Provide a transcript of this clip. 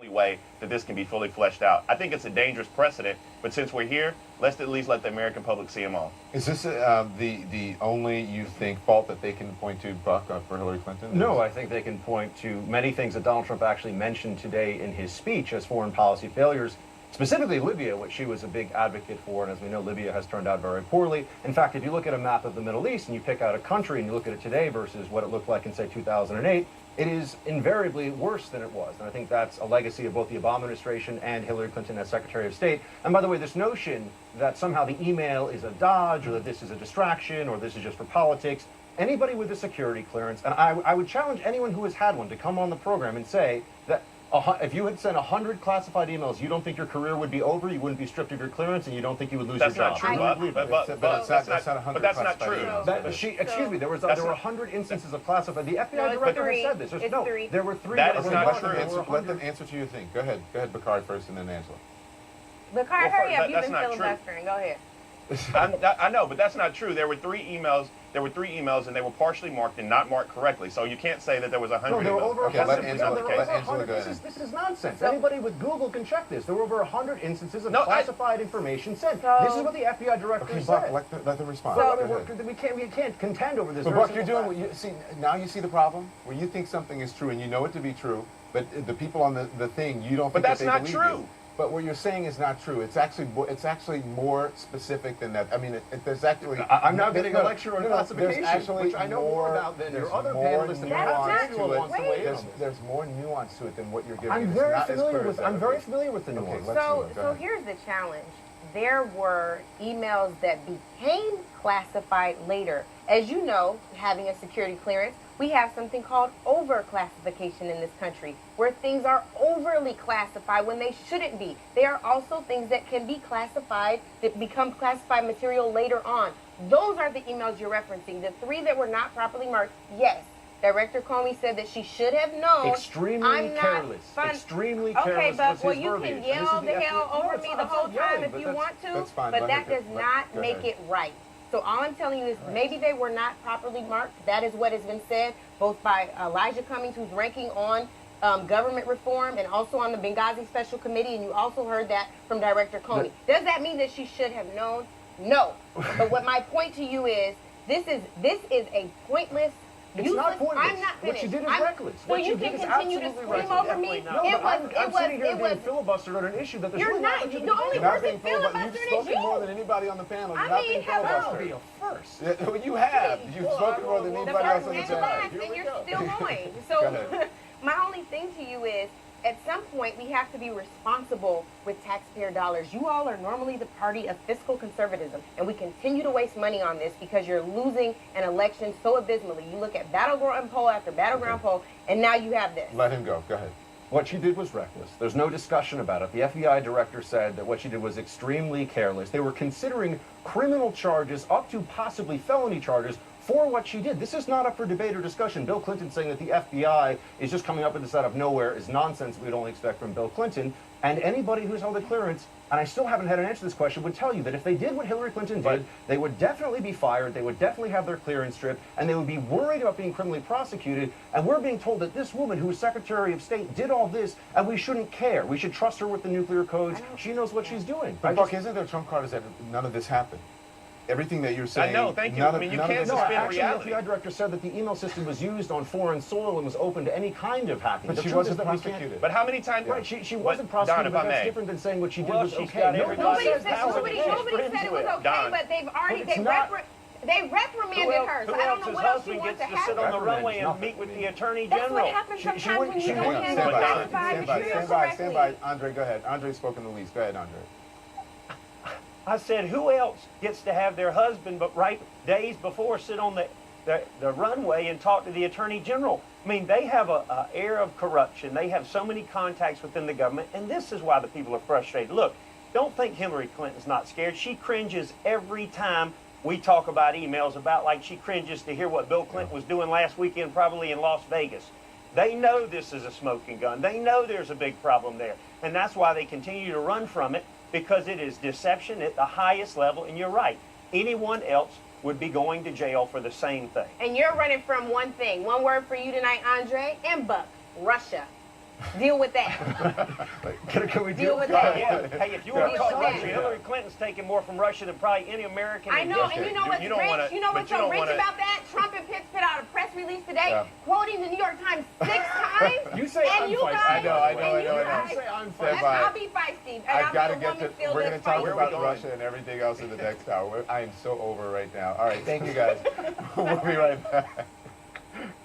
way that this can be fully fleshed out. I think it's a dangerous precedent, but since we're here, let's at least let the American public see them all. Is this the only, you think, fault that they can point to, Buck, for Hillary Clinton? No, I think they can point to many things that Donald Trump actually mentioned today in his speech as foreign policy failures, specifically Libya, which she was a big advocate for, and as we know, Libya has turned out very poorly. In fact, if you look at a map of the Middle East and you pick out a country and you look at it today versus what it looked like in, say, 2008, it is invariably worse than it was. And I think that's a legacy of both the Obama administration and Hillary Clinton as Secretary of State. And by the way, this notion that somehow the email is a dodge or that this is a distraction or this is just for politics, anybody with a security clearance, and I would challenge anyone who has had one to come on the program and say that if you had sent 100 classified emails, you don't think your career would be over, you wouldn't be stripped of your clearance, and you don't think you would lose your job. But that's not true. Excuse me, there were 100 instances of classified. The FBI director has said this. There were three. That is not true. Let them answer to your thing. Go ahead, Bakari first, and then Angela. Bakari, hurry up. You've been filibustering. Go ahead. I know, but that's not true. There were three emails. And they were partially marked and not marked correctly. So you can't say that there was 100. No, there were over 100. Let Angela go. This is nonsense. Anybody with Google can check this. There were over 100 instances of classified information sent. This is what the FBI director said. Buck, let them respond. We can't contend over this. But Buck, you're doing what you see. Now you see the problem where you think something is true and you know it to be true, but the people on the thing, you don't think that they believe you. But that's not true. But what you're saying is not true. It's actually more specific than that. I mean, there's actually. I'm now getting a lecture on classification, actually which I know more about than your other panelists in There's more nuance to it than what you're giving. I'm very familiar with the nuance. So here's the challenge. There were emails that became classified later. As you know, having a security clearance, we have something called over-classification in this country, where things are overly classified when they shouldn't be. There are also things that can be classified, that become classified material later on. Those are the emails you're referencing. The three that were not properly marked, yes. Director Comey said that she should have known. Extremely careless. Extremely careless. Okay, but well, you can yell the hell over me the whole time if you want to, but that does not make it right. So all I'm telling you is maybe they were not properly marked. That is what has been said, both by Elijah Cummings, who's ranking on government reform, and also on the Benghazi Special Committee, and you also heard that from Director Comey. Does that mean that she should have known? No. But what my point to you is, this is a pointless. It's not pointless. I'm not finished. What you did is reckless. So you can continue to scream over me. I'm sitting here being filibustered on an issue that you're not. You're the only person filibustering is you. You've spoken more than anybody on the panel. I mean, hello. Be a first. You have. You've spoken more than anybody else on the panel. And you're still going. So my only thing to you is, at some point, we have to be responsible with taxpayer dollars. You all are normally the party of fiscal conservatism, and we continue to waste money on this because you're losing an election so abysmally. You look at battleground poll after battleground poll, and now you have this. Let him go. Go ahead. What she did was reckless. There's no discussion about it. The FBI director said that what she did was extremely careless. They were considering criminal charges up to possibly felony charges for what she did. This is not up for debate or discussion. Bill Clinton saying that the FBI is just coming up with this out of nowhere is nonsense we'd only expect from Bill Clinton. And anybody who's held a clearance, and I still haven't had an answer to this question, would tell you that if they did what Hillary Clinton did, they would definitely be fired, they would definitely have their clearance stripped, and they would be worried about being criminally prosecuted. And we're being told that this woman, who was Secretary of State, did all this, and we shouldn't care. We should trust her with the nuclear codes. She knows what she's doing. But Buck, isn't there Trump card that none of this happened? Everything that you're saying. I know, thank you. I mean, you can't suspend reality. The FBI director said that the email system was used on foreign soil and was open to any kind of hacking. But she wasn't prosecuted. But how many times? Right, she wasn't prosecuted, but that's different than saying what she did was okay. Nobody said it was okay, but they've already, they reprimanded her, so I don't know what else you want to happen. Sit on the runway and meet with the Attorney General. That's what happens sometimes when you don't handle classified material correctly. Stand by. Andre, go ahead. Andre's spoken the least. Go ahead, Andre. I said, who else gets to have their husband, but right days before, sit on the runway and talk to the Attorney General? I mean, they have an air of corruption. They have so many contacts within the government, and this is why the people are frustrated. Look, don't think Hillary Clinton's not scared. She cringes every time we talk about emails, about like she cringes to hear what Bill Clinton was doing last weekend, probably in Las Vegas. They know this is a smoking gun. They know there's a big problem there, and that's why they continue to run from it, because it is deception at the highest level. And you're right, anyone else would be going to jail for the same thing. And you're running from one thing. One word for you tonight, Andre and Buck: Russia. Deal with that. Can we Deal with that? that. Yeah. Hey, if you want to Deal talk with Russia, that. Hillary Clinton's taking more from Russia than probably any American. I in know, history. and you know what's You don't rich? wanna- You know but what's you so don't rich wanna- about that? Trump and Pitts put out a press release today, Yeah. quoting the New York Times 6 times. You say and I'm you feisty, guys, I know, and you I know. guys- You say I'm Stand feisty. by. I'll be feisty, and I've I'll got to be a get woman to. still We're going that's to talk Where are feisty. we about going? Russia and everything else in the next hour. I am so over right now. All right, thank you guys. We'll be right back.